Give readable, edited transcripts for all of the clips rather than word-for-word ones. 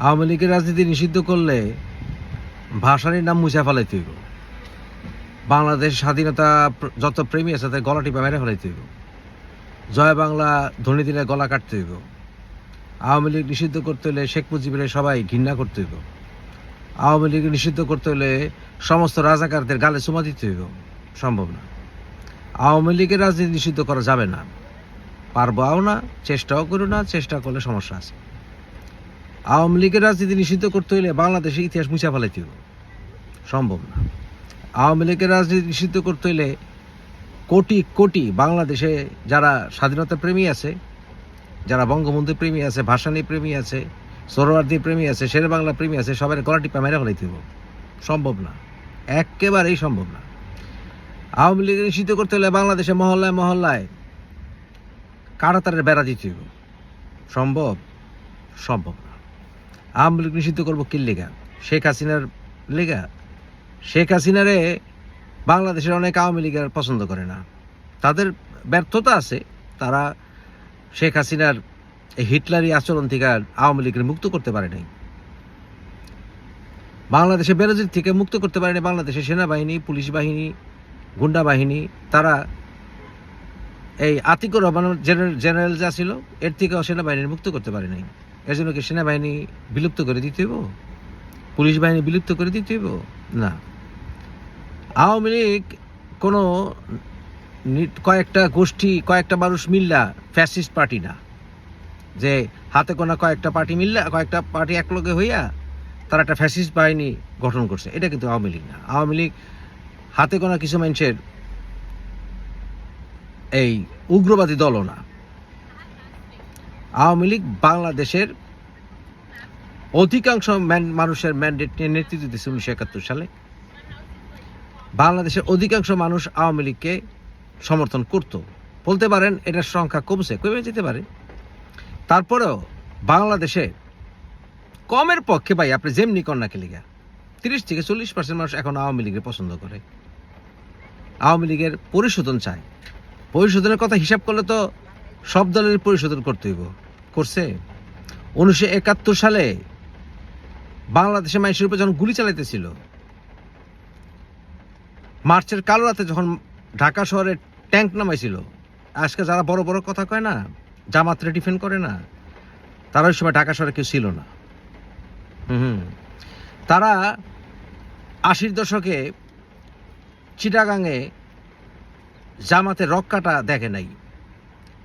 আওয়ামী লীগের রাজনীতি নিষিদ্ধ করলে ভাষার নাম মুছে ফেলাইতে হইব। বাংলাদেশ স্বাধীনতা যত প্রেমী আছে তাদের গলা টিপা মেরে ফেলাইতে হইব। জয় বাংলা ধ্বনি দিলে গলা কাটতে হইব। আওয়ামী লীগ নিষিদ্ধ করতে হলে শেখ মুজিবের সবাই ঘৃণা করতে হইব। আওয়ামী লীগ নিষিদ্ধ করতে হলে সমস্ত রাজাকারদের গালে চুমা দিতে হইব। সম্ভব না। আওয়ামী লীগের রাজনীতি নিষিদ্ধ করা যাবে না, পারবাও না, চেষ্টাও করো না। চেষ্টা করলে সমস্যা আছে। আওয়ামী লীগের রাজনীতি নিষিদ্ধ করতে হলে বাংলাদেশের ইতিহাস মুছে ফেলাইতে হইব। সম্ভব না। আওয়ামী লীগের রাজনীতি নিষিদ্ধ করতে হলে কোটি কোটি বাংলাদেশে যারা স্বাধীনতা প্রেমী আছে, যারা বঙ্গবন্ধু প্রেমী আছে, ভাসানী প্রেমী আছে, সোহরাওয়ার্দী প্রেমী আছে, শেরে বাংলা প্রেমী আছে, সবাই গলা টিপা মেরে ফেলাইতে হইব। সম্ভব না, একেবারেই সম্ভব না। আওয়ামী লীগ নিষিদ্ধ করতে হলে বাংলাদেশে মহল্লায় মহল্লায় কাঁটাতারের বেড়া দিতে হইব। সম্ভব? সম্ভব না। আওয়ামী লীগ নিষিদ্ধ করবো কি লেগা? শেখ হাসিনার লেগা? শেখ হাসিনারে বাংলাদেশের অনেক আওয়ামী লীগের পছন্দ করে না। তাদের ব্যর্থতা আছে, তারা শেখ হাসিনার হিটলারি আচরণ থেকে আওয়ামী লীগের মুক্ত করতে পারে নাই। বাংলাদেশের বেরোজির থেকে মুক্ত করতে পারেনি বাংলাদেশের সেনাবাহিনী, পুলিশ বাহিনী, গুন্ডা বাহিনী। তারা এই আতিকুর রহমান জেনারেল যা ছিল এর থেকেও সেনাবাহিনীর মুক্ত করতে পারে নাই। এর জন্য কি সেনাবাহিনী বিলুপ্ত করে দিতে হইব? পুলিশ বাহিনী বিলুপ্ত করে দিতে হইব? না। আওয়ামী লীগ কোনো কয়েকটা গোষ্ঠী, কয়েকটা মানুষ মিল্লা ফ্যাসিস্ট পার্টি না, যে হাতে গোনা কয়েকটা পার্টি মিল্লা, কয়েকটা পার্টি একলগে হইয়া তারা একটা ফ্যাসিস্ট বাহিনী গঠন করছে। এটা কিন্তু আওয়ামী লীগ না। আওয়ামী লীগ হাতে গোনা কিছু মানুষের এই উগ্রবাদী দলও না। আওয়ামী লীগ বাংলাদেশের অধিকাংশ মানুষের ম্যান্ডেট নিয়ে নেতৃত্ব দিয়েছে 1971 সালে। বাংলাদেশের অধিকাংশ মানুষ আওয়ামী লীগকে সমর্থন করত। বলতে পারেন এটার সংখ্যা কমে যেতে পারে। তারপরেও বাংলাদেশে কমের পক্ষে ভাই আপনি যেমনি কন্যাকে লিগা 30 থেকে 40% মানুষ এখন আওয়ামী লীগের পছন্দ করে, আওয়ামী লীগের পরিশোধন চায়। পরিশোধনের কথা হিসাব করলে তো সব দলের পরিশোধন করতে হইব। করছে 1971 সালে বাংলাদেশের মানুষের উপর যখন গুলি চালাইতেছিল, মার্চের কালো রাতে যখন ঢাকা শহরে ট্যাঙ্ক নামাইছিল, আজকে যারা বড় বড় কথা কয় না, জামাতরে ডিফেন্ড করে না, তারা ওই সময় ঢাকা শহরে কেউ ছিল না। তারা 80-র দশকে চিটাগাঙে জামাতের রক কাটা দেখে নাই,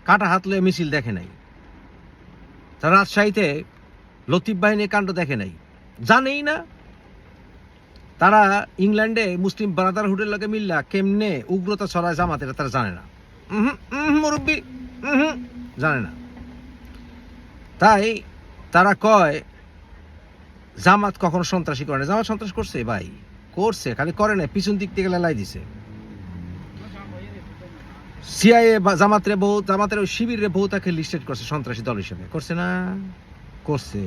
কাটা হাত লয়ে মিছিল দেখে নাই। তারা রাজশাহীতে লতিফ বাহিনীর কাণ্ড দেখে নাই, জানেই না। তারা ইংল্যান্ডে মুসলিম ব্রাদারহুডের লগে মিল্লা কেমনে উগ্রতা ছড়ায় জামাতের তারা জানে না। মুরব্বী জানে না। তাই তারা কয় জামাত কখনো সন্ত্রাসী করে না। জামাত সন্ত্রাস করছে ভাই, করছে, খালি করে না, পিছন দিক থেকে লাই দিছে। সিআইএ জামাতের ওই শিবিরে বহু তাকে লিস্টেড করছে সন্ত্রাসী দল হিসেবে। করছে না? করছে,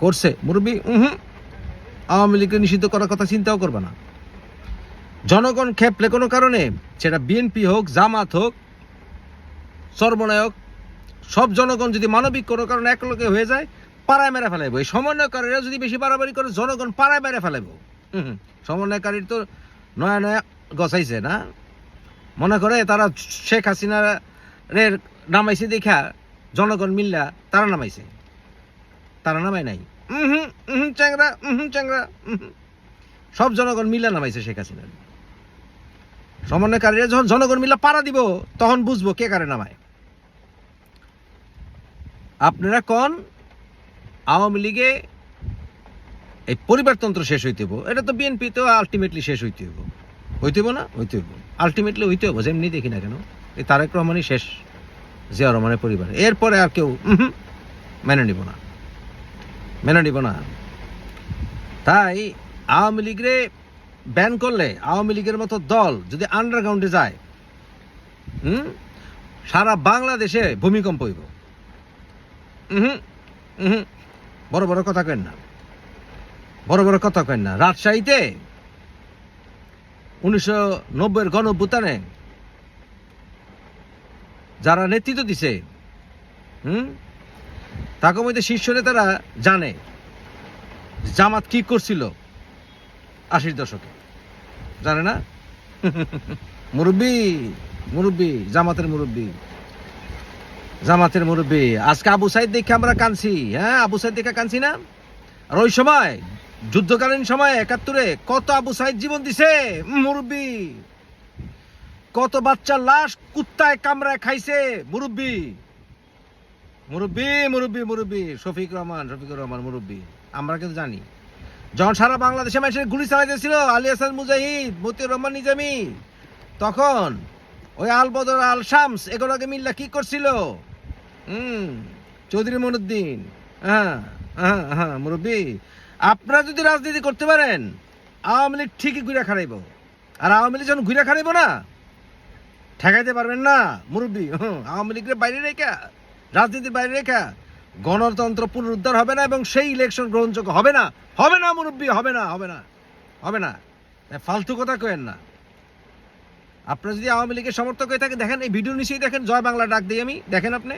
করছে মুরব্বী। আওয়ামী লীগকে নিষিদ্ধ করার কথা চিন্তাও করবে না। জনগণ খেপলে কোনো কারণে, সেটা বিএনপি হোক, জামাত হোক, সর্বনায়ক, সব জনগণ যদি মানবিক কোনো কারণে একলগে হয়ে যায়, পাড়ায় মেরে ফেলাইব। এই সমন্বয়কারীরা যদি বেশি বাড়াবাড়ি করে, জনগণ পাড়ায় মেরে ফেলাইব। সমন্বয়কারীর তো নয়া নয়া গছাইছে না, মনে করে তারা শেখ হাসিনার নামাইছে দেখা জনগণ মিল্লা তারা নামাইছে। তারা নামায় নাই। চ্যাংরা চ্যাংরা সব জনগণ মিল্লা নামাইছে শেখ হাসিনার। সমন্বয়কারীরা যখন জনগণ মিল্লা পাড়া দিব, তখন বুঝবো কে কারে নামায়। আপনারা কোন আওয়ামী লীগে এই পরিবারতন্ত্র শেষ হইতে হইব, এটা তো বিএনপি তো আলটিমেটলি শেষ হইতে হইব। হইতে হইব না? হইতে হইব, আলটিমেটলি হইতে হইব। যেমনি দেখি না কেন, এই তারেক রহমানই শেষ, জিয়া রহমানের পরিবার। এরপরে আর কেউ মেনে নিব না, মেনে নিব না। তাই আওয়ামী লীগরে ব্যান করলে, আওয়ামী লীগের মতো দল যদি আন্ডারগ্রাউন্ডে যায়, সারা বাংলাদেশে ভূমিকম্প হইব। বড় বড় কথা কেন না, বড় বড় কথা কেন না। রাজশাহীতে 1990-এর গণঅভ্যুত্থানে যারা নেতৃত্ব দিছে, তাকে মধ্যে শীর্ষ নেতারা জানে জামাত কি করছিল 80 দশকে, জানে না? মুরব্বী, মুরব্বী, জামাতের মুরব্বী। আজকে আবু সাইদ দেখে আমরা কাঁদছি, হ্যাঁ, আবু সাইদ দেখে কাঁদছি না? আর ওই সময় যুদ্ধকালীন সময় 71-এ কত আবু সাইদ জীবন দিছে মুরব্বী, কত বাচ্চার লাশ কুত্তায় কামড়ায় খাইছে মুরব্বী, শফিকুর রহমান মুরব্বী। আমরা কিন্তু জানি যখন সারা বাংলাদেশে মানুষের গুলি চালাইতেছিল আলী হাসান মুজাহিদ, মতিউর রহমান নিজামী, তখন ওই আল বদর আল শামস এগুলোকে মিল্লা কি করছিল? চৌধুরী মনুদ্দিন। হ্যাঁ মুরব্বী, আপনারা যদি রাজনীতি করতে পারেন আওয়ামী লীগ ঠিকই ঘুরে খারাইব। আর আওয়ামী লীগ যখন ঘুরে খারাইব না, ঠেকাইতে পারবেন না মুরব্বী। আওয়ামী লীগের বাইরে রেখা, রাজনীতির বাইরে রেখা গণতন্ত্র পুনরুদ্ধার হবে না এবং সেই ইলেকশন গ্রহণযোগ্য হবে না মুরব্বী, হবে না। ফালতু কথা কয়েন না। আপনারা যদি আওয়ামী লীগের সমর্থক হয়ে থাকে, দেখেন এই ভিডিও নিচেই দেখেন জয় বাংলা ডাক দিই আমি, দেখেন আপনি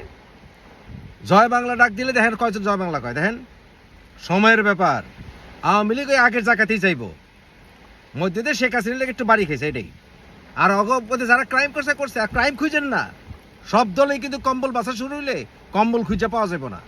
জয় বাংলা ডাক দিলে দেখেন কয়জন জয় বাংলা কয়, দেখেন। সময়ের ব্যাপার, আওয়ামী লীগ ওই আগের জায়গাতেই চাইব, মধ্যে দিয়ে শেখ হাসিনা লেগে একটু বাড়ি খেয়েছে এটাই। আর অগপথে যারা ক্রাইম করছে, আর ক্রাইম খুঁজেন না। সব দলেই কিন্তু কম্বল বাসা শুরু হইলে কম্বল খুঁজে পাওয়া যাবে না।